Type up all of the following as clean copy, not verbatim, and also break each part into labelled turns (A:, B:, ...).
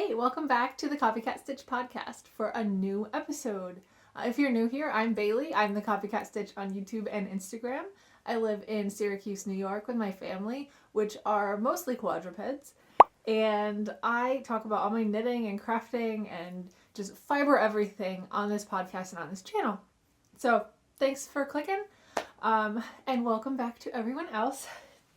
A: Hey, welcome back to the Copycat Stitch podcast for a new episode. If you're new here, I'm Bailey. I'm the Copycat Stitch on YouTube and Instagram. I live in Syracuse, New York with my family, which are mostly quadrupeds. And I talk about all my knitting and crafting and just fiber everything on this podcast and on this channel. So thanks for clicking and welcome back to everyone else.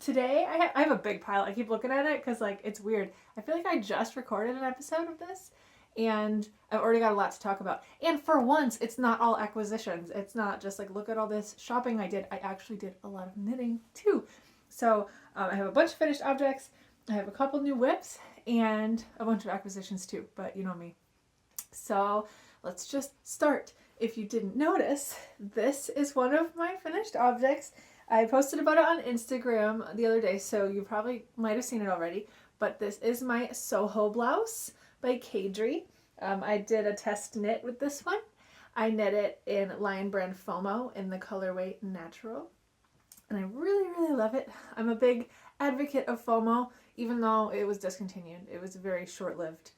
A: Today, I have a big pile. I keep looking at it because, it's weird. I feel like I just recorded an episode of this, and I've already got a lot to talk about. And for once, it's not all acquisitions. It's not just look at all this shopping I did. I actually did a lot of knitting, too. So, I have a bunch of finished objects. I have a couple new whips, and a bunch of acquisitions, too. But you know me. So, let's just start. If you didn't notice, this is one of my finished objects. I posted about it on Instagram the other day, so you probably might have seen it already, but this is my Soho blouse by Kadri. I did a test knit with this one. I knit it in Lion Brand FOMO in the colorway Natural, and I really, really love it. I'm a big advocate of FOMO, even though it was discontinued. It was a very short-lived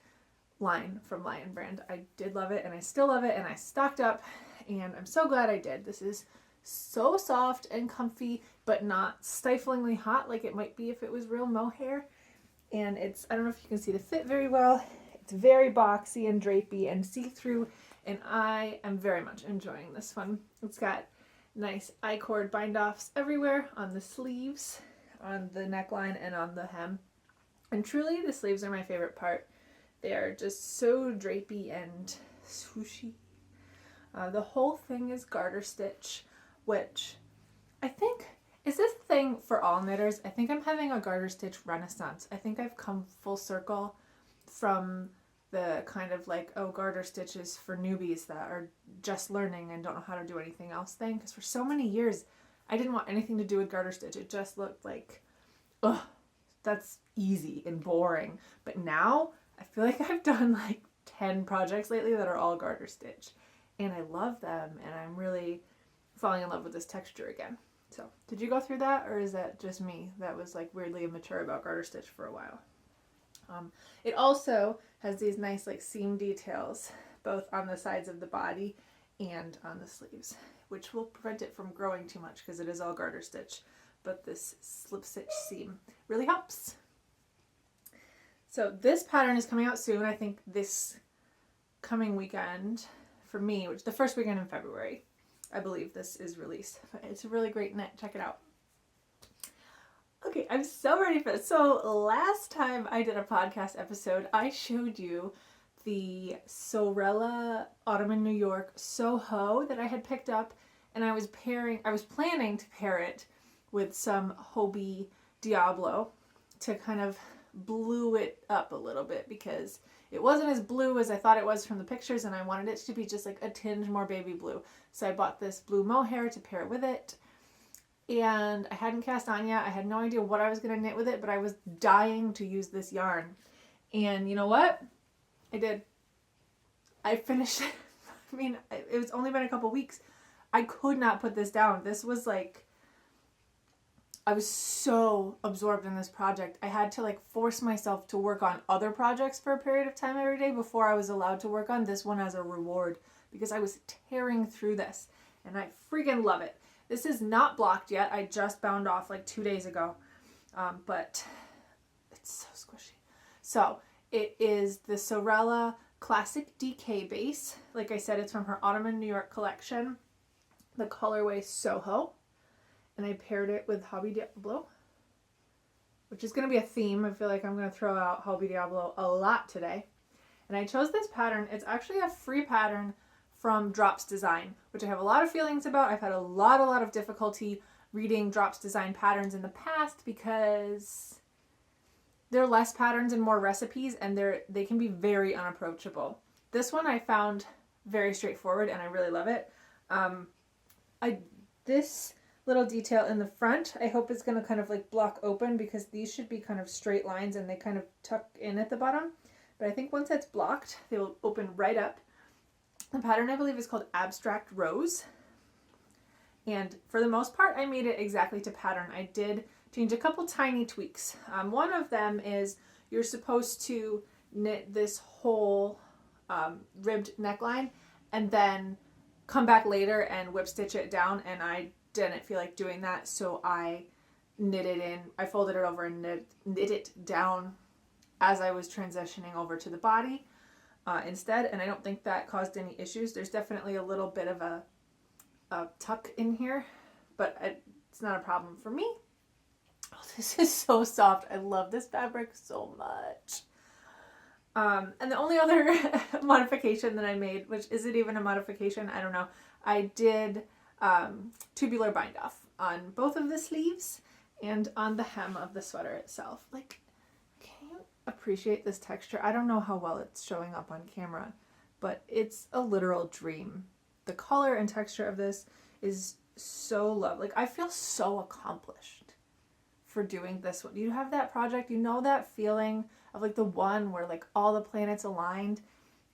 A: line from Lion Brand. I did love it, and I still love it, and I stocked up, and I'm so glad I did. This is so soft and comfy, but not stiflingly hot like it might be if it was real mohair. And it's, I don't know if you can see the fit very well. It's very boxy and drapey and see-through, and I am very much enjoying this one. It's got nice I-cord bind-offs everywhere on the sleeves, on the neckline, and on the hem. And truly, the sleeves are my favorite part. They are just so drapey and swooshy. The whole thing is garter stitch, which I think is this thing for all knitters. I think I'm having a garter stitch renaissance. I think I've come full circle from the kind of garter stitches for newbies that are just learning and don't know how to do anything else thing. Because for so many years, I didn't want anything to do with garter stitch. It just looked like, ugh, that's easy and boring. But now I feel like I've done 10 projects lately that are all garter stitch. And I love them, and I'm really falling in love with this texture again. So, did you go through that, or is that just me that was weirdly immature about garter stitch for a while? It also has these nice seam details, both on the sides of the body and on the sleeves, which will prevent it from growing too much because it is all garter stitch. But this slip stitch seam really helps. So this pattern is coming out soon. I think this coming weekend for me, which the first weekend in February, I believe this is released. It's a really great knit. Check it out. Okay, I'm so ready for this. So last time I did a podcast episode, I showed you the Sorella Autumn in New York Soho that I had picked up, and I was planning to pair it with some Hobbii Diablo to kind of blue it up a little bit because it wasn't as blue as I thought it was from the pictures, and I wanted it to be just a tinge more baby blue. So I bought this blue mohair to pair with it, and I hadn't cast on yet. I had no idea what I was going to knit with it, but I was dying to use this yarn. And you know what? I did. I finished it. I mean, it was only been a couple weeks. I could not put this down. This was I was so absorbed in this project. I had to force myself to work on other projects for a period of time every day before I was allowed to work on this one as a reward, because I was tearing through this, and I freaking love it. This is not blocked yet. I just bound off 2 days ago, but it's so squishy. So it is the Sorella Classic DK base. Like I said, it's from her Autumn in New York collection, the colorway Soho. And I paired it with Hobbii Diablo, which is going to be a theme. I feel like I'm going to throw out Hobbii Diablo a lot today. And I chose this pattern. It's actually a free pattern from Drops Design, which I have a lot of feelings about. I've had a lot of difficulty reading Drops Design patterns in the past because they're less patterns and more recipes, and they can be very unapproachable. This one I found very straightforward, and I really love it. This little detail in the front, I hope is going to kind of block open, because these should be kind of straight lines and they kind of tuck in at the bottom. But I think once that's blocked, they will open right up. The pattern, I believe, is called Abstract Rose. And for the most part, I made it exactly to pattern. I did change a couple tiny tweaks. One of them is you're supposed to knit this whole ribbed neckline and then come back later and whip stitch it down, and I didn't feel like doing that, so I knit it in. I folded it over and knit it down as I was transitioning over to the body instead, and I don't think that caused any issues. There's definitely a little bit of a tuck in here, but it's not a problem for me. Oh, this is so soft. I love this fabric so much. And the only other modification that I made, which isn't even a modification, I don't know, I did tubular bind off on both of the sleeves and on the hem of the sweater itself. Like, can you appreciate this texture? I don't know how well it's showing up on camera, but it's a literal dream. The color and texture of this is so lovely. Like, I feel so accomplished for doing this one. You have that project, you know, that feeling of like the one where like all the planets aligned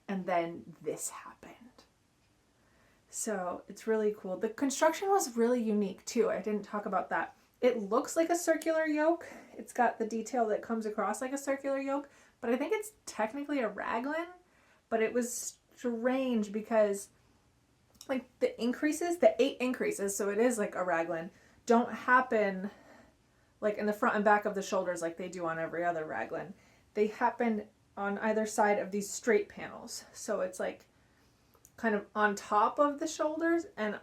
A: and then this happened. So it's really cool. The construction was really unique too. I didn't talk about that. It looks like a circular yoke. It's got the detail that comes across like a circular yoke, but I think it's technically a raglan. But it was strange because like the increases, the 8 increases, so it is like a raglan, don't happen like in the front and back of the shoulders like they do on every other raglan. They happen on either side of these straight panels. So it's like kind of on top of the shoulders and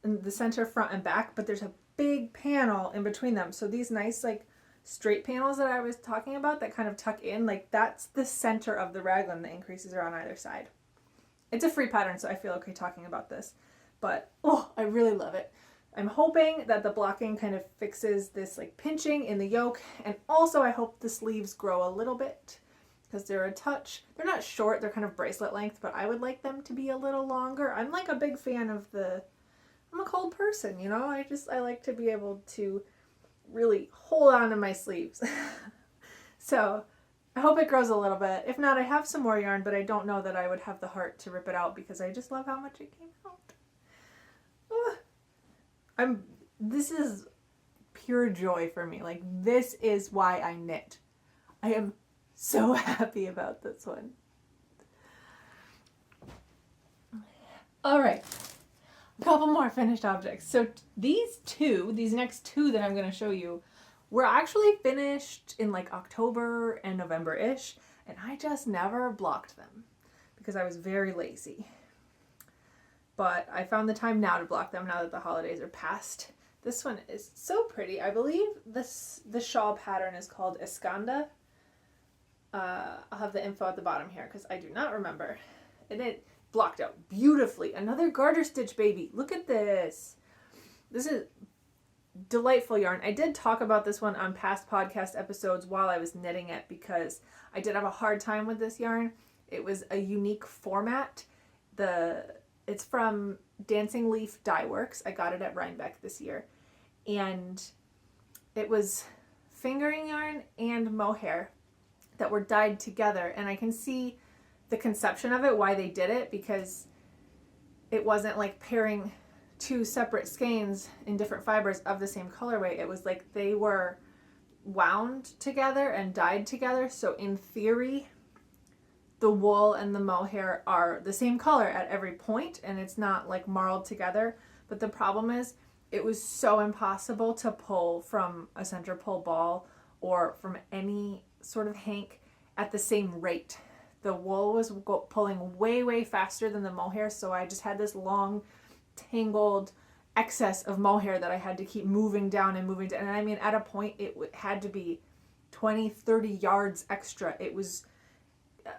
A: in the center, front and back, but there's a big panel in between them. So these nice like straight panels that I was talking about that kind of tuck in, like that's the center of the raglan. The increases are on either side. It's a free pattern, so I feel okay talking about this, but oh, I really love it. I'm hoping that the blocking kind of fixes this like pinching in the yoke, and also I hope the sleeves grow a little bit because they're a touch, they're not short, they're kind of bracelet length, but I would like them to be a little longer. I'm like a big fan of I'm a cold person, you know, I like to be able to really hold on to my sleeves. So I hope it grows a little bit. If not, I have some more yarn, but I don't know that I would have the heart to rip it out because I just love how much it came out. This is pure joy for me. Like, this is why I knit. I am so happy about this one. All right, a couple more finished objects. So these next two that I'm going to show you were actually finished in like October and November-ish, and I just never blocked them because I was very lazy. But I found the time now to block them now that the holidays are past. This one is so pretty. I believe the shawl pattern is called Iskanda. I'll have the info at the bottom here because I do not remember. And it blocked out beautifully. Another garter stitch baby. Look at this. This is delightful yarn. I did talk about this one on past podcast episodes while I was knitting it because I did have a hard time with this yarn. It was a unique format. It's from Dancing Leaf Dyeworks. I got it at Rhinebeck this year. And it was fingering yarn and mohair that were dyed together. And I can see the conception of it, why they did it, because it wasn't like pairing two separate skeins in different fibers of the same colorway. It was like they were wound together and dyed together. So in theory, the wool and the mohair are the same color at every point, and it's not like marled together. But the problem is it was so impossible to pull from a center pull ball or from any sort of hank at the same rate. The wool was pulling way, way faster than the mohair, so I just had this long, tangled excess of mohair that I had to keep moving down. And I mean, at a point, it had to be 20, 30 yards extra. It was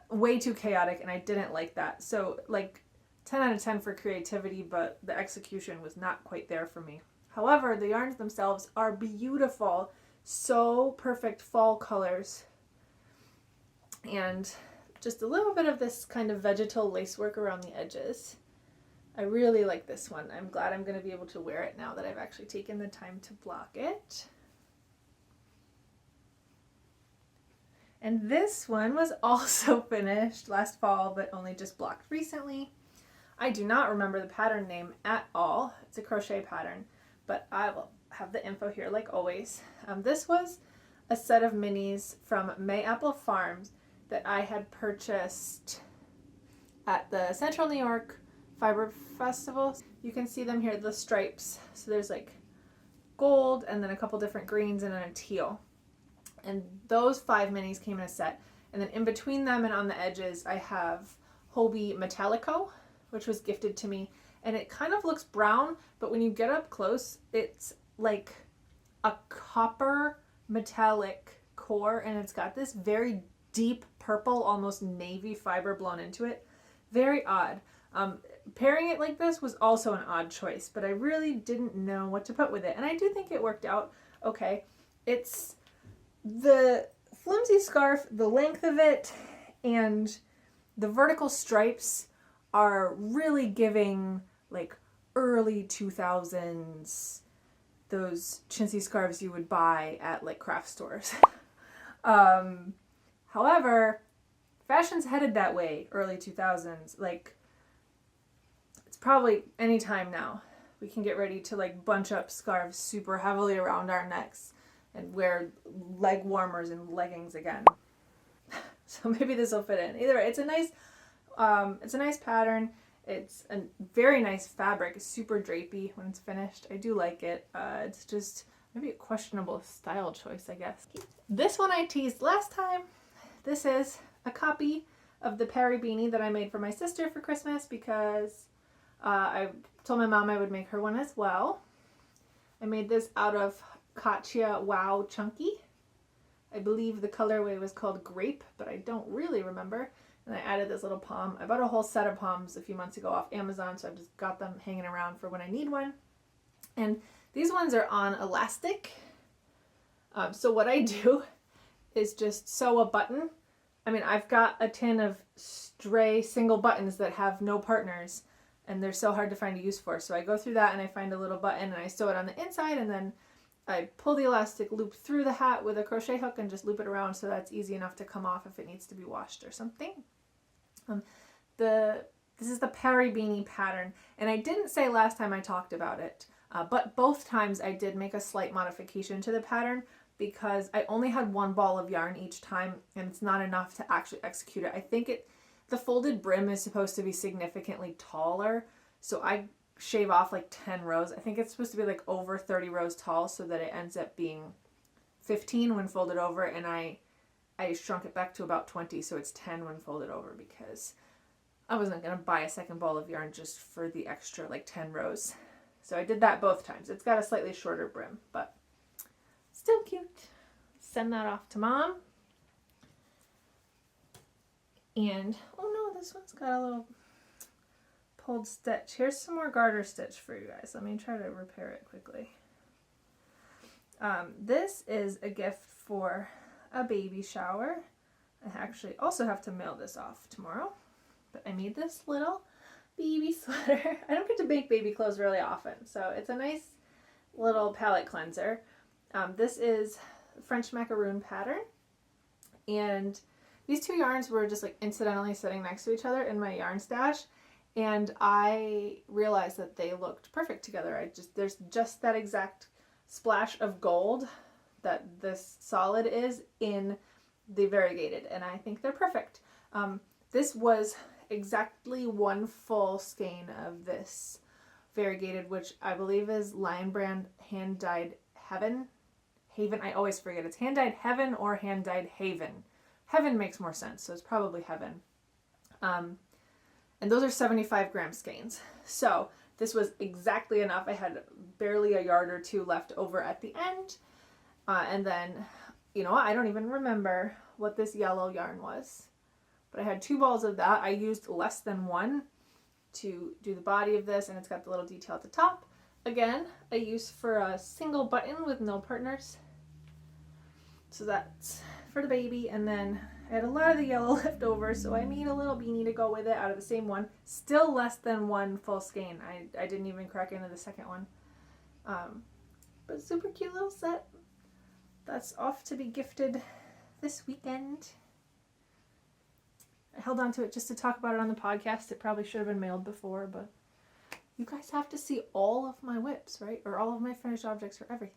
A: way too chaotic, and I didn't like that. So like 10 out of 10 for creativity, but the execution was not quite there for me. However, the yarns themselves are beautiful, so perfect fall colors, and just a little bit of this kind of vegetal lacework around the edges. I really like this one. I'm glad I'm going to be able to wear it now that I've actually taken the time to block it. And this one was also finished last fall, but only just blocked recently. I do not remember the pattern name at all. It's a crochet pattern, but I will have the info here like always. This was a set of minis from Mayapple Farms that I had purchased at the Central New York Fiber Festival. You can see them here, the stripes. So there's like gold and then a couple different greens and then a teal. And those 5 minis came in a set. And then in between them and on the edges, I have Hobbii Metallico, which was gifted to me. And it kind of looks brown, but when you get up close, it's like a copper metallic core, and it's got this very deep purple, almost navy fiber blown into it. Very odd. Pairing it like this was also an odd choice, but I really didn't know what to put with it. And I do think it worked out okay. It's the flimsy scarf, the length of it, and the vertical stripes are really giving like early 2000s, those chintzy scarves you would buy at like craft stores. However, fashion's headed that way, early 2000s. Like, it's probably any time now we can get ready to like bunch up scarves super heavily around our necks and wear leg warmers and leggings again. So maybe this will fit in. Either way, it's a nice pattern. It's a very nice fabric. It's super drapey when it's finished. I do like it. It's just maybe a questionable style choice, I guess. This one I teased last time. This is a copy of the Perry beanie that I made for my sister for Christmas because I told my mom I would make her one as well. I made this out of Katya Wow Chunky. I believe the colorway was called Grape, but I don't really remember. And I added this little pom. I bought a whole set of poms a few months ago off Amazon, so I've just got them hanging around for when I need one. And these ones are on elastic. So what I do is just sew a button. I mean, I've got a tin of stray single buttons that have no partners, and they're so hard to find a use for. So I go through that and I find a little button and I sew it on the inside, and then I pull the elastic loop through the hat with a crochet hook and just loop it around so that's easy enough to come off if it needs to be washed or something. This is the Perry beanie pattern, and I didn't say last time I talked about it, but both times I did make a slight modification to the pattern because I only had one ball of yarn each time, and it's not enough to actually execute it. I think the folded brim is supposed to be significantly taller, so I shave off like 10 rows. I think it's supposed to be like over 30 rows tall so that it ends up being 15 when folded over, and I shrunk it back to about 20, so it's 10 when folded over because I wasn't going to buy a second ball of yarn just for the extra like 10 rows. So I did that both times. It's got a slightly shorter brim, but still cute. Send that off to Mom. And, oh no, this one's got a little pulled stitch. Here's some more garter stitch for you guys. Let me try to repair it quickly. This is a gift for a baby shower. I actually also have to mail this off tomorrow, but I made this little baby sweater. I don't get to make baby clothes really often, so it's a nice little palette cleanser. This is French Macaroon pattern, and these two yarns were just like incidentally sitting next to each other in my yarn stash, and I realized that they looked perfect together. There's just that exact splash of gold that this solid is in the variegated, and I think they're perfect. This was exactly one full skein of this variegated, which I believe is Lion Brand hand dyed Haven. I always forget. It's hand dyed Heaven or hand dyed Haven. Heaven makes more sense, so it's probably Heaven. And those are 75 gram skeins. So this was exactly enough. I had barely a yard or two left over at the end. And then, you know, I don't even remember what this yellow yarn was, but I had 2 balls of that. I used less than 1 to do the body of this, and it's got the little detail at the top. Again, a use for a single button with no partners. So that's for the baby. And then I had a lot of the yellow left over, so I made a little beanie to go with it out of the same one. Still less than 1 full skein. I didn't even crack into the second one. But super cute little set. That's off to be gifted this weekend. I held on to it just to talk about it on the podcast. It probably should have been mailed before, but you guys have to see all of my whips, right? Or all of my finished objects or everything.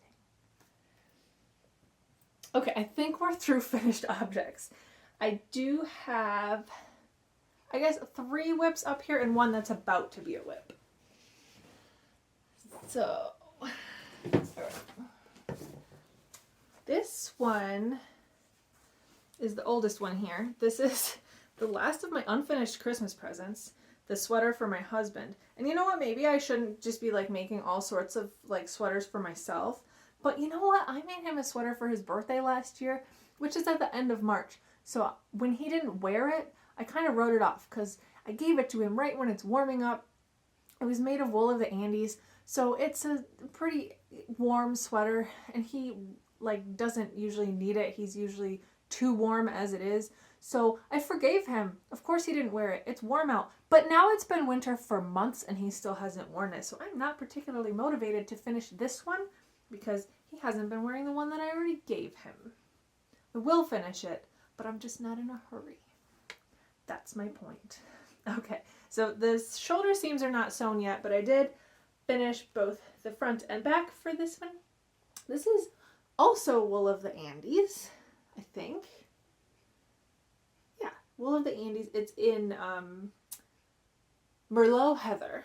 A: Okay, I think we're through finished objects. I do have, I guess, 3 whips up here and one that's about to be a whip. So, all right. This one is the oldest one here. This is the last of my unfinished Christmas presents, the sweater for my husband. And you know what? Maybe I shouldn't just be like making all sorts of like sweaters for myself. But you know what? I made him a sweater for his birthday last year, which is at the end of March. So when he didn't wear it, I kind of wrote it off because I gave it to him right when it's warming up. It was made of wool of the Andes. So it's a pretty warm sweater, and he like doesn't usually need it. He's usually too warm as it is. So I forgave him. Of course he didn't wear it. It's warm out. But now it's been winter for months and he still hasn't worn it. So I'm not particularly motivated to finish this one because he hasn't been wearing the one that I already gave him. I will finish it, but I'm just not in a hurry. That's my point. Okay, so the shoulder seams are not sewn yet, but I did finish both the front and back for this one. This is also wool of the Andes, I think. Yeah, wool of the Andes. It's in Merlot heather.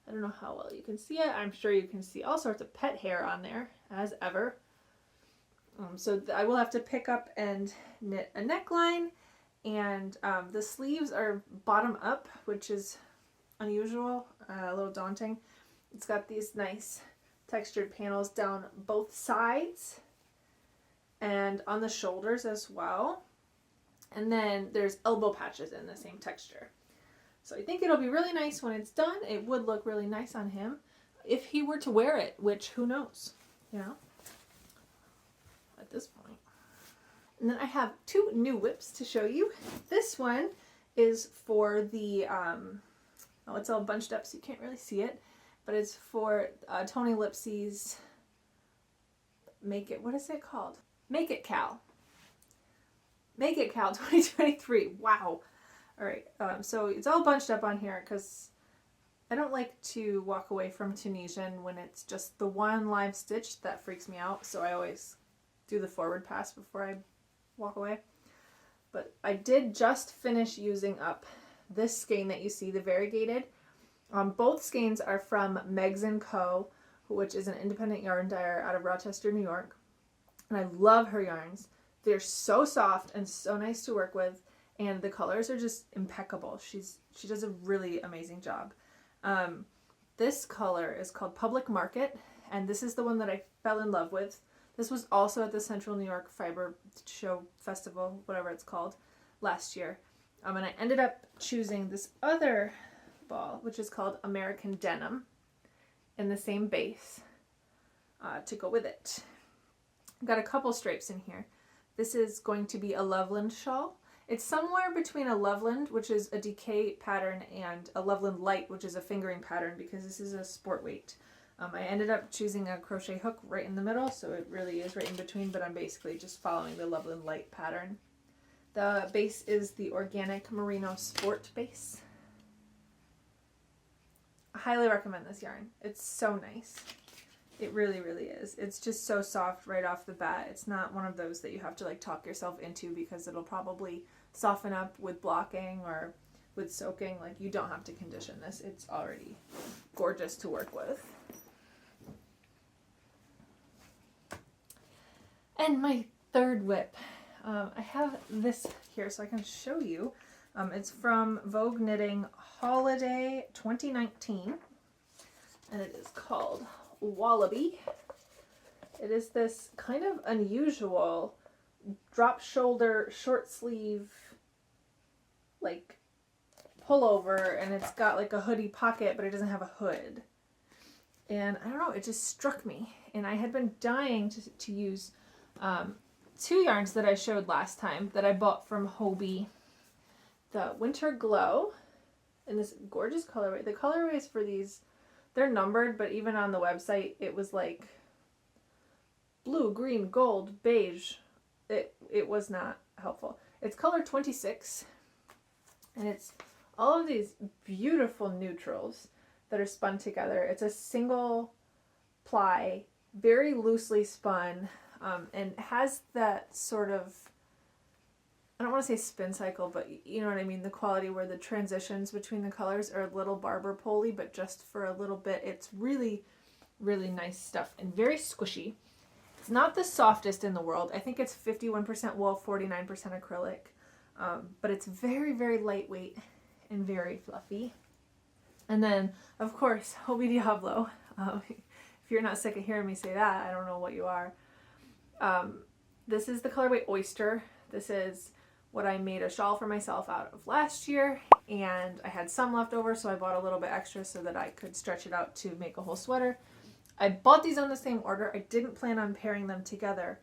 A: I don't know how well you can see it. I'm sure you can see all sorts of pet hair on there, as ever. So I will have to pick up and knit a neckline, and the sleeves are bottom up, which is unusual, a little daunting. It's got these nice textured panels down both sides and on the shoulders as well. And then there's elbow patches in the same texture. So I think it'll be really nice when it's done. It would look really nice on him if he were to wear it, which who knows, you know, at this point. And then I have 2 new whips to show you. This one is for the, oh, it's all bunched up so you can't really see it, but it's for Toni Lipsey's Make It, what is it called? Make It Cal. Make It Cal 2023. Wow. All right, so it's all bunched up on here because I don't like to walk away from Tunisian when it's just the one live stitch. That freaks me out, so I always do the forward pass before I walk away. But I did just finish using up this skein that you see, the variegated. Both skeins are from Megs & Co., which is an independent yarn dyer out of Rochester, New York. And I love her yarns. They're so soft and so nice to work with, and the colors are just impeccable. She does a really amazing job. This color is called Public Market, and this is the one that I fell in love with. This was also at the Central New York Fiber Show Festival, whatever it's called, last year. And I ended up choosing this other ball, which is called American Denim, in the same base to go with it. I've got a couple stripes in here. This is going to be a Loveland shawl. It's somewhere between a Loveland, which is a decay pattern, and a Loveland Light, which is a fingering pattern, because this is a sport weight. I ended up choosing a crochet hook right in the middle, so it really is right in between, but I'm basically just following the Loveland Light pattern. The base is the organic merino sport base. I highly recommend this yarn. It's so nice. It really, really is. It's just so soft right off the bat. It's not one of those that you have to like talk yourself into because it'll probably soften up with blocking or with soaking. Like, you don't have to condition this. It's already gorgeous to work with. And my third whip. I have this here so I can show you. It's from Vogue Knitting Holiday 2019, and it is called Wallaby. It is this kind of unusual drop shoulder short sleeve like pullover, and it's got like a hoodie pocket, but it doesn't have a hood. And I don't know, it just struck me, and I had been dying to use 2 yarns that I showed last time that I bought from Hobbii. The Winter Glow in this gorgeous colorway. The colorways for these, they're numbered, but even on the website it was like blue, green, gold, beige. It was not helpful. It's color 26, and it's all of these beautiful neutrals that are spun together. It's a single ply, very loosely spun, and has that sort of I don't want to say spin cycle, but you know what I mean, the quality where the transitions between the colors are a little barber pole-y, but just for a little bit. It's really, really nice stuff and very squishy. It's not the softest in the world. I think it's 51% wool, 49% acrylic, but it's very, very lightweight and very fluffy. And then, of course, Hobbii Diablo. If you're not sick of hearing me say that, I don't know what you are. This is the colorway Oyster. This is what I made a shawl for myself out of last year, and I had some left over, so I bought a little bit extra so that I could stretch it out to make a whole sweater. I bought these on the same order. I didn't plan on pairing them together,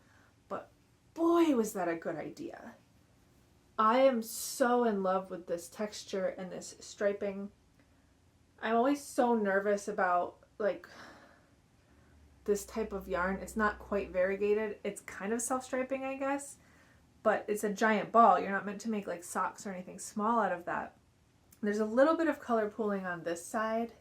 A: but boy, was that a good idea. I am so in love with this texture and this striping. I'm always so nervous about like this type of yarn. It's not quite variegated. It's kind of self-striping, I guess, but it's a giant ball. You're not meant to make like socks or anything small out of that. There's a little bit of color pooling on this side,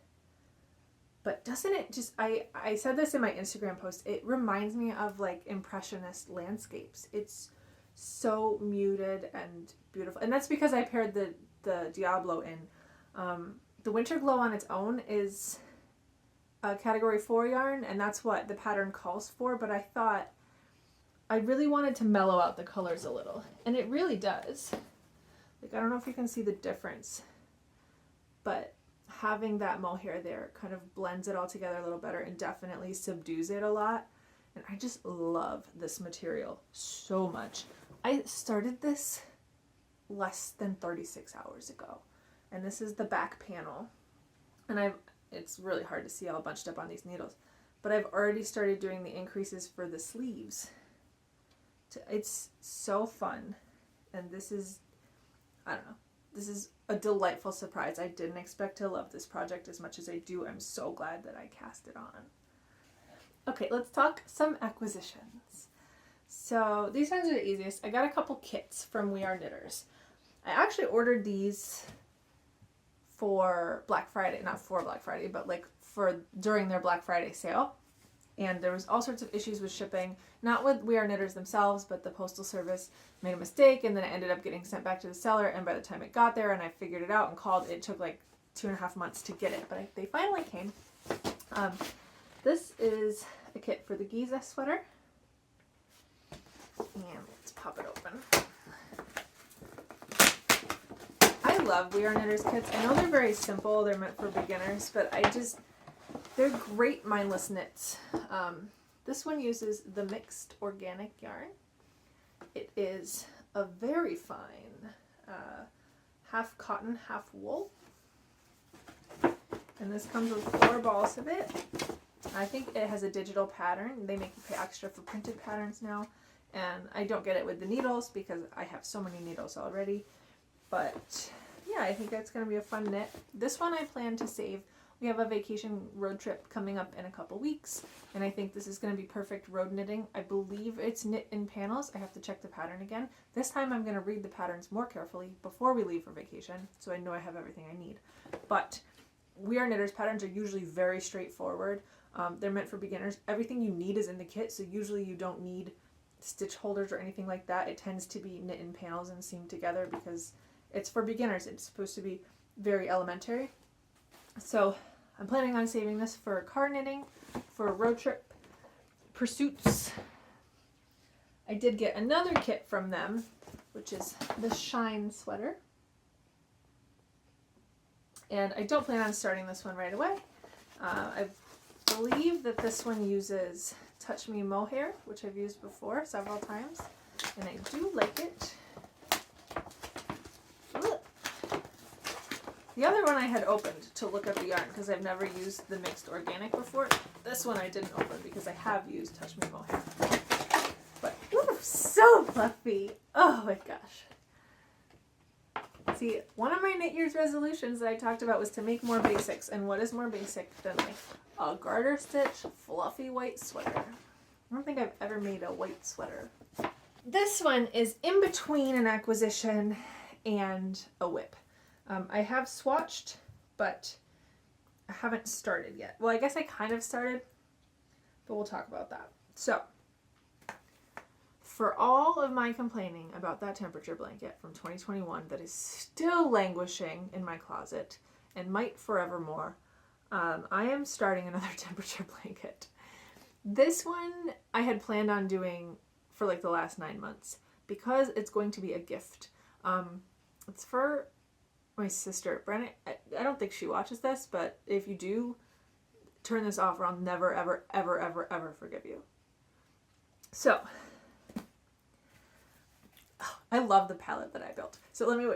A: but doesn't it just, I said this in my Instagram post, it reminds me of like impressionist landscapes. It's so muted and beautiful. And that's because I paired the Diablo in. The Winter Glow on its own is a category 4 yarn, and that's what the pattern calls for, but I thought I really wanted to mellow out the colors a little, and it really does. Like, I don't know if you can see the difference, but having that mohair there kind of blends it all together a little better and definitely subdues it a lot. And I just love this material so much. I started this less than 36 hours ago, and this is the back panel, and it's really hard to see all bunched up on these needles, but I've already started doing the increases for the sleeves. It's so fun, and this is, I don't know, this is a delightful surprise. I didn't expect to love this project as much as I do. I'm so glad that I cast it on. Okay, let's talk some acquisitions. So these ones are the easiest. I got a couple kits from We Are Knitters. I actually ordered these for Black Friday, not for Black Friday, but like for during their Black Friday sale. And there was all sorts of issues with shipping, not with We Are Knitters themselves, but the postal service made a mistake, and then it ended up getting sent back to the seller, and by the time it got there and I figured it out and called, it took like 2.5 months to get it, but they finally came. This is a kit for the Giza sweater, and let's pop it open. I love We Are Knitters kits. I know they're very simple, they're meant for beginners, but they're great mindless knits. This one uses the mixed organic yarn. It is a very fine half cotton, half wool. And this comes with 4 balls of it. I think it has a digital pattern. They make you pay extra for printed patterns now. And I don't get it with the needles because I have so many needles already. But yeah, I think that's going to be a fun knit. This one I plan to save. We have a vacation road trip coming up in a couple weeks, and I think this is going to be perfect road knitting. I believe it's knit in panels. I have to check the pattern again. This time I'm going to read the patterns more carefully before we leave for vacation, so I know I have everything I need. But We Are Knitters patterns are usually very straightforward. They're meant for beginners. Everything you need is in the kit, so usually you don't need stitch holders or anything like that. It tends to be knit in panels and seamed together because it's for beginners. It's supposed to be very elementary. So I'm planning on saving this for car knitting, for road trip pursuits. I did get another kit from them, which is the Shine sweater. And I don't plan on starting this one right away. I believe that this one uses Touch Me mohair, which I've used before several times, and I do like it. The other one I had opened to look at the yarn because I've never used the mixed organic before. This one I didn't open because I have used Touch Me mohair. But, ooh, so fluffy. Oh my gosh. See, one of my knit year's resolutions that I talked about was to make more basics. And what is more basic than like a garter stitch, fluffy white sweater? I don't think I've ever made a white sweater. This one is in between an acquisition and a whip. I have swatched, but I haven't started yet. Well, I guess I kind of started, but we'll talk about that. So, for all of my complaining about that temperature blanket from 2021 that is still languishing in my closet and might forevermore, I am starting another temperature blanket. This one I had planned on doing for like the last 9 months because it's going to be a gift. It's for my sister. Brenna, I don't think she watches this, but if you do, turn this off or I'll never, ever, ever, ever, ever forgive you. So, I love the palette that I built. So let me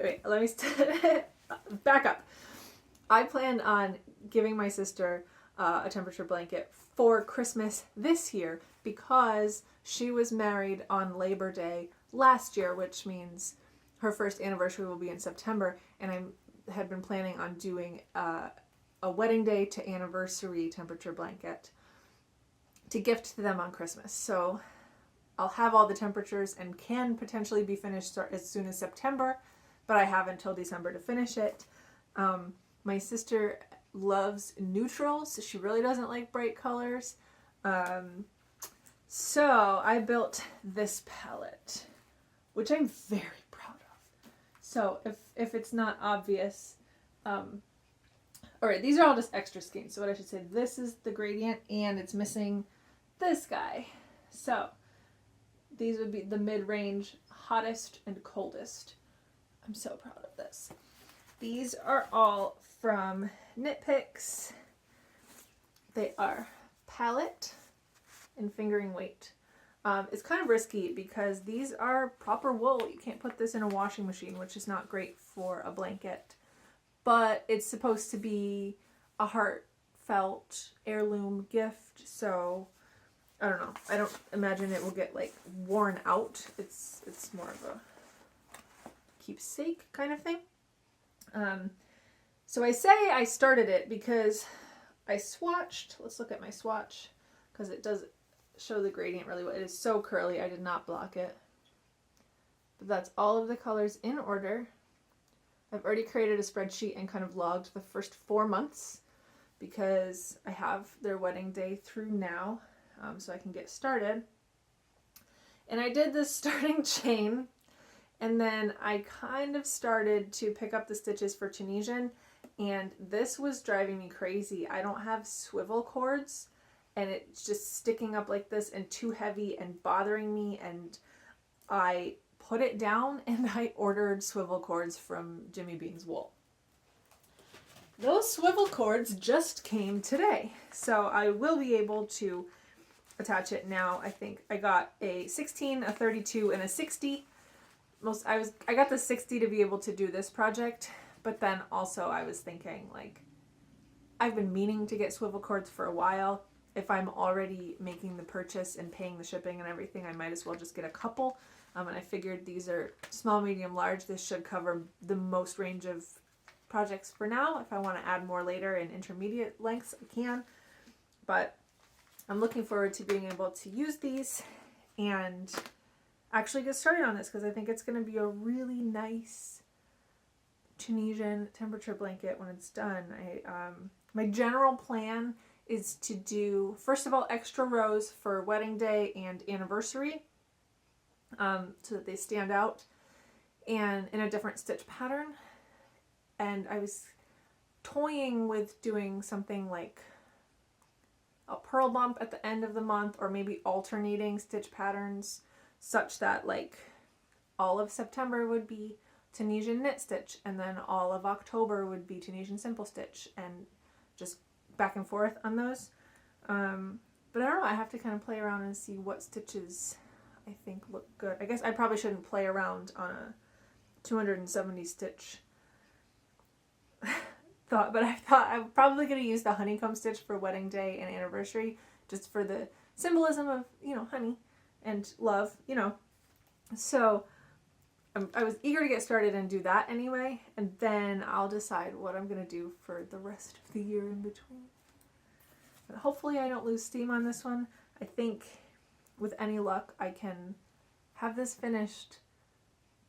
A: back up. I planned on giving my sister a temperature blanket for Christmas this year because she was married on Labor Day last year, which means her first anniversary will be in September, and I had been planning on doing a wedding day to anniversary temperature blanket to gift to them on Christmas. So I'll have all the temperatures and can potentially be finished as soon as September, but I have until December to finish it. My sister loves neutrals. She really doesn't like bright colors. So I built this palette, which I'm very proud of. So if it's not obvious, all right, these are all just extra skeins. So what I should say, this is the gradient and it's missing this guy. So these would be the mid-range, hottest and coldest. I'm so proud of this. These are all from Knit Picks. They are palette and fingering weight. It's kind of risky because these are proper wool. You can't put this in a washing machine, which is not great for a blanket. But it's supposed to be a heartfelt heirloom gift, so I don't know. I don't imagine it will get like worn out. It's more of a keepsake kind of thing. So I say I started it because I swatched. Let's look at my swatch because it does show the gradient really well. It is so curly. I did not block it. But that's all of the colors in order. I've already created a spreadsheet and kind of logged the first 4 months because I have their wedding day through now, so I can get started. And I did this starting chain, and then I kind of started to pick up the stitches for Tunisian, and this was driving me crazy. I don't have swivel cords, and it's just sticking up like this and too heavy and bothering me, and I put it down and I ordered swivel cords from Jimmy Bean's Wool. Those swivel cords just came today, so I will be able to attach it now. I think I got a 16, a 32, and a 60. I got the 60 to be able to do this project, but then also I was thinking, like, I've been meaning to get swivel cords for a while. If I'm already making the purchase and paying the shipping and everything, I might as well just get a couple. And I figured these are small, medium, large. This should cover the most range of projects for now. If I want to add more later in intermediate lengths, I can. But I'm looking forward to being able to use these and actually get started on this because I think it's going to be a really nice Tunisian temperature blanket when it's done. My general plan is to do, first of all, extra rows for wedding day and anniversary, so that they stand out and in a different stitch pattern. And I was toying with doing something like a purl bump at the end of the month, or maybe alternating stitch patterns such that like all of September would be Tunisian knit stitch and then all of October would be Tunisian simple stitch, and just back and forth on those. But I don't know, I have to kind of play around and see what stitches I think look good. I guess I probably shouldn't play around on a 270 stitch thought, but I thought I'm probably going to use the honeycomb stitch for wedding day and anniversary, just for the symbolism of, you know, honey and love, you know. So I was eager to get started and do that anyway, and then I'll decide what I'm going to do for the rest of the year in between. But hopefully I don't lose steam on this one. I think with any luck, I can have this finished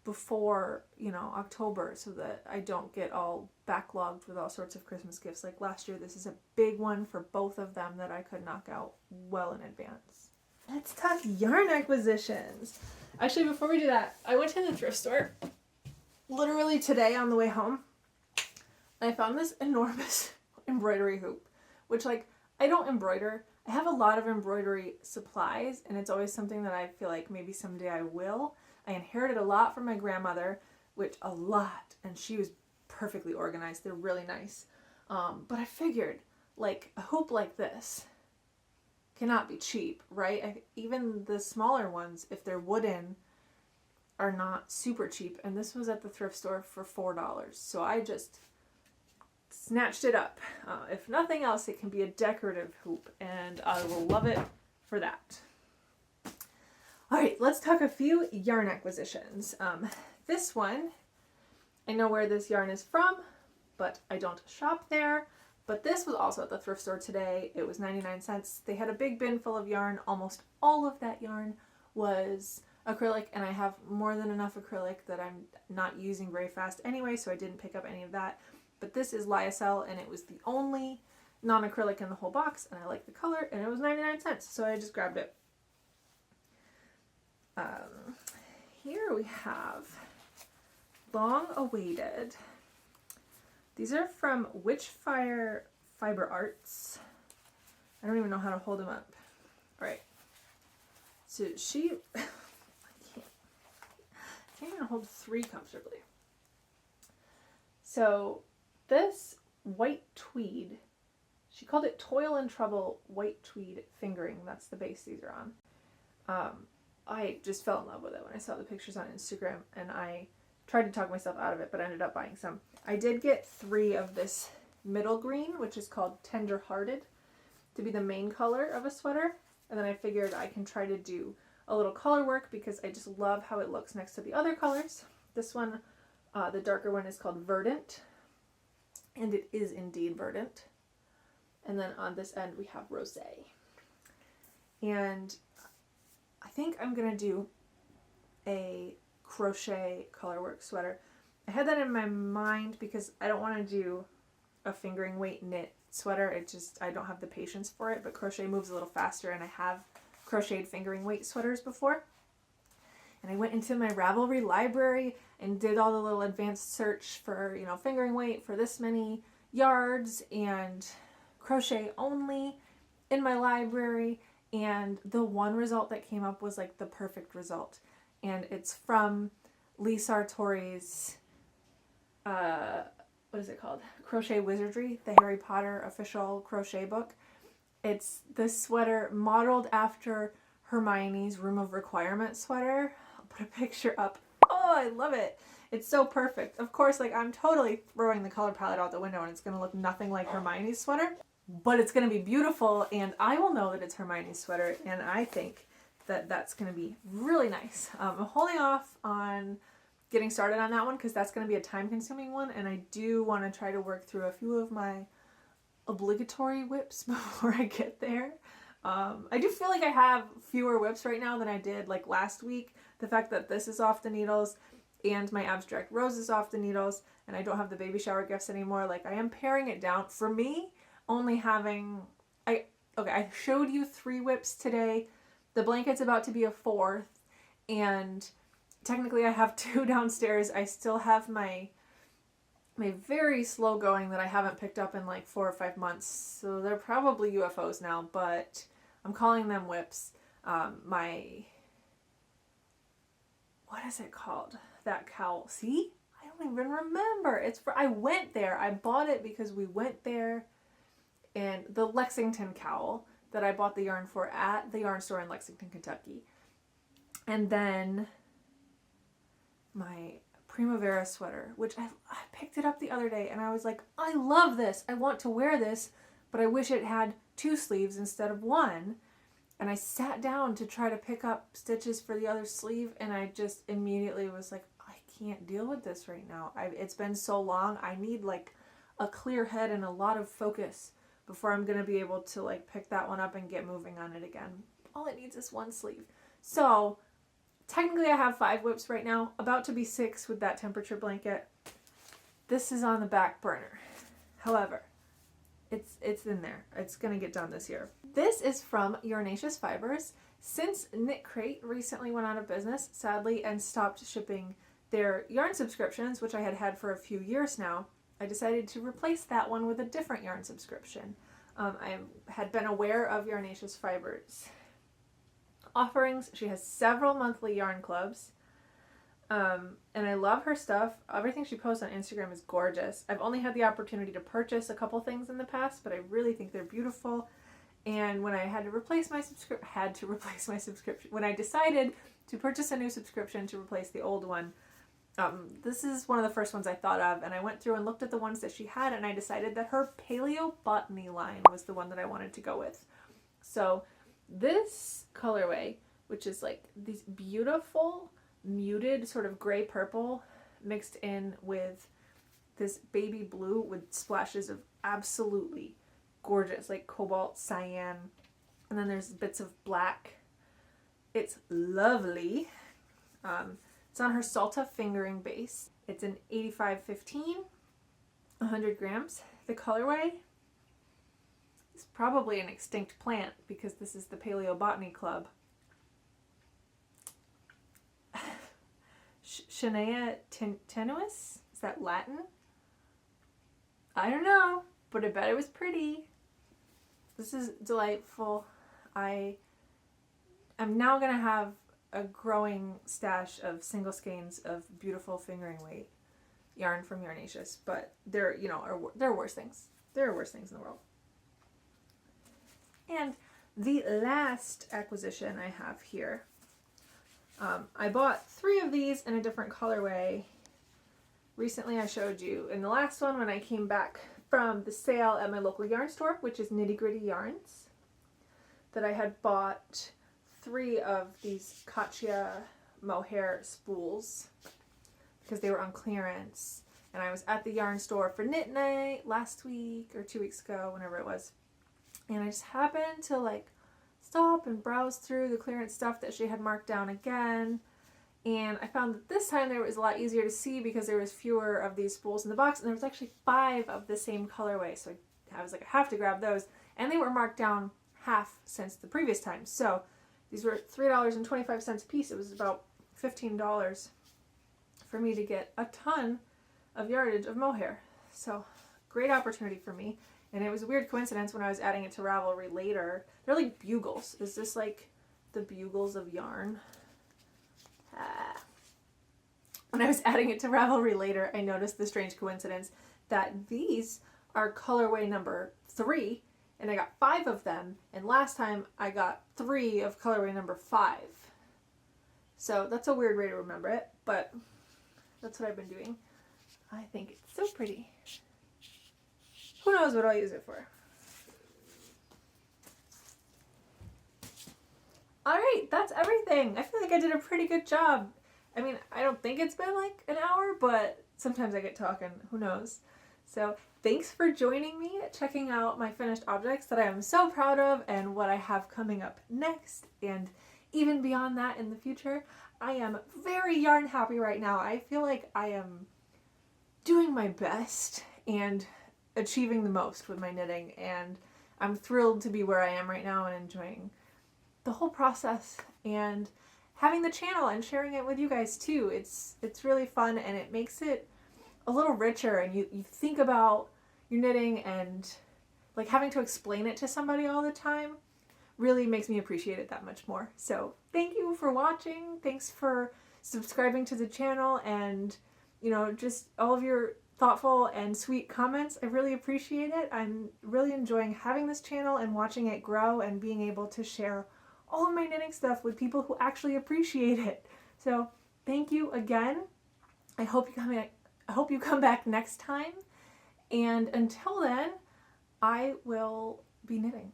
A: before, you know, October, so that I don't get all backlogged with all sorts of Christmas gifts. Like last year, this is a big one for both of them that I could knock out well in advance. let's talk yarn acquisitions. Actually, before we do that, I went to the thrift store literally today on the way home. And I found this enormous embroidery hoop, which like, I don't embroider. I have a lot of embroidery supplies, and it's always something that I feel like maybe someday I will. I inherited a lot from my grandmother, which a lot, and she was perfectly organized. They're really nice. But I figured, like, a hoop like this cannot be cheap, right? Even the smaller ones, if they're wooden, are not super cheap. And this was at the thrift store for $4. So I just snatched it up. If nothing else, it can be a decorative hoop, and I will love it for that. All right, let's talk a few yarn acquisitions. This one, I know where this yarn is from, but I don't shop there. But this was also at the thrift store today. It was 99 cents. They had a big bin full of yarn. Almost all of that yarn was acrylic, and I have more than enough acrylic that I'm not using very fast anyway, so I didn't pick up any of that. But this is lyocell, and it was the only non-acrylic in the whole box, and I like the color, and it was 99 cents, so I just grabbed it. Here we have long awaited. These are from Witchfire Fiber Arts. I don't even know how to hold them up. All right. So she, I can't even hold 3 comfortably. So this white tweed, she called it Toil and Trouble white tweed fingering. That's the base these are on. I just fell in love with it when I saw the pictures on Instagram, and I tried to talk myself out of it, but I ended up buying some. I did get 3 of this middle green, which is called Tenderhearted, to be the main color of a sweater. And then I figured I can try to do a little color work because I just love how it looks next to the other colors. This one, the darker one, is called Verdant, and it is indeed verdant. And then on this end we have Rosé. And I think I'm going to do a crochet colorwork sweater. I had that in my mind because I don't want to do a fingering weight knit sweater. I don't have the patience for it, but crochet moves a little faster, and I have crocheted fingering weight sweaters before. And I went into my Ravelry library and did all the little advanced search for, fingering weight for this many yards and crochet only in my library. And the one result that came up was like the perfect result. And it's from Lee Sartori's, what is it called? Crochet Wizardry, the Harry Potter official crochet book. It's this sweater modeled after Hermione's Room of Requirement sweater. I'll put a picture up. Oh, I love it. It's so perfect. Of course, like, I'm totally throwing the color palette out the window, and it's going to look nothing like Hermione's sweater. But it's going to be beautiful, and I will know that it's Hermione's sweater, and I think that that's going to be really nice. I'm holding off on getting started on that one because that's going to be a time-consuming one, and I do want to try to work through a few of my obligatory whips before I get there. I do feel like I have fewer whips right now than I did like last week. The fact that this is off the needles and my abstract rose is off the needles, and I don't have the baby shower gifts anymore. Like, I am paring it down. For me, only having, I showed you 3 whips today. The blanket's about to be a 4th, and technically I have 2 downstairs. I still have my very slow going that I haven't picked up in like 4 or 5 months. So they're probably UFOs now, but I'm calling them whips. What is it called? That cowl. See? I don't even remember. I went there. I bought it because we went there. And the Lexington cowl that I bought the yarn for at the yarn store in Lexington, Kentucky. And then my Primavera sweater, which I picked it up the other day, and I was like, I love this. I want to wear this, but I wish it had 2 sleeves instead of 1. And I sat down to try to pick up stitches for the other sleeve, and I just immediately was like, I can't deal with this right now. It's been so long. I need like a clear head and a lot of focus before I'm going to be able to like pick that one up and get moving on it again. All it needs is 1 sleeve. So technically I have 5 whips right now, about to be 6 with that temperature blanket. This is on the back burner. However, it's in there. It's going to get done this year. This is from Yarnaceous Fibers, Since Knit Crate recently went out of business, sadly, and stopped shipping their yarn subscriptions, which I had had for a few years now, I decided to replace that one with a different yarn subscription. I had been aware of Yarnaceous Fibers' offerings. She has several monthly yarn clubs, and I love her stuff. Everything she posts on Instagram is gorgeous. I've only had the opportunity to purchase a couple things in the past, but I really think they're beautiful. And when I had to replace my subscription, when I decided to purchase a new subscription to replace the old one, this is one of the first ones I thought of, and I went through and looked at the ones that she had, and I decided that her Paleobotany line was the one that I wanted to go with. So this colorway, which is like these beautiful muted sort of gray purple mixed in with this baby blue with splashes of absolutely gorgeous, like cobalt, cyan, and then there's bits of black. It's lovely. It's on her Salta fingering base. It's an 8515, 100 grams. The colorway is probably an extinct plant because this is the Paleobotany Club. Shania tenuis? Is that Latin? I don't know, but I bet it was pretty. This is delightful. I'm now going to have a growing stash of single skeins of beautiful fingering weight yarn from Yarnaceous, but there are worse things. There are worse things in the world. And the last acquisition I have here, I bought 3 of these in a different colorway. Recently I showed you in the last one when I came back from the sale at my local yarn store, which is Nitty Gritty Yarns, that I had bought 3 of these Katya mohair spools because they were on clearance, and I was at the yarn store for knit night last week or 2 weeks ago, whenever it was, and I just happened to like stop and browse through the clearance stuff that she had marked down again, and I found that this time there was a lot easier to see because there was fewer of these spools in the box, and there was actually 5 of the same colorway, so I was like, I have to grab those, and they were marked down half since the previous time. So these were $3.25 a piece. It was about $15 for me to get a ton of yardage of mohair. So great opportunity for me. And it was a weird coincidence when I was adding it to Ravelry later. They're like bugles. Is this like the bugles of yarn? When I was adding it to Ravelry later, I noticed the strange coincidence that these are colorway number 3, and I got 5 of them, and last time I got 3 of colorway number 5. So that's a weird way to remember it, but that's what I've been doing. I think it's so pretty. Who knows what I'll use it for? Alright, that's everything. I feel like I did a pretty good job. I mean, I don't think it's been like an hour, but sometimes I get talking. Who knows? So thanks for joining me, checking out my finished objects that I am so proud of and what I have coming up next, and even beyond that in the future. I am very yarn happy right now. I feel like I am doing my best and achieving the most with my knitting, and I'm thrilled to be where I am right now and enjoying the whole process and having the channel and sharing it with you guys too. It's really fun, and it makes it a little richer, and you think about your knitting, and like having to explain it to somebody all the time really makes me appreciate it that much more. So thank you for watching. Thanks for subscribing to the channel, and just all of your thoughtful and sweet comments. I really appreciate it. I'm really enjoying having this channel and watching it grow and being able to share all of my knitting stuff with people who actually appreciate it. So thank you again. I hope you come back next time, and until then I will be knitting.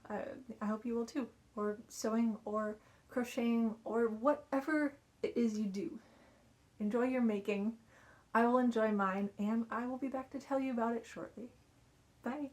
A: I hope you will too, or sewing or crocheting or whatever it is you do. Enjoy your making. I will enjoy mine, and I will be back to tell you about it shortly. Bye.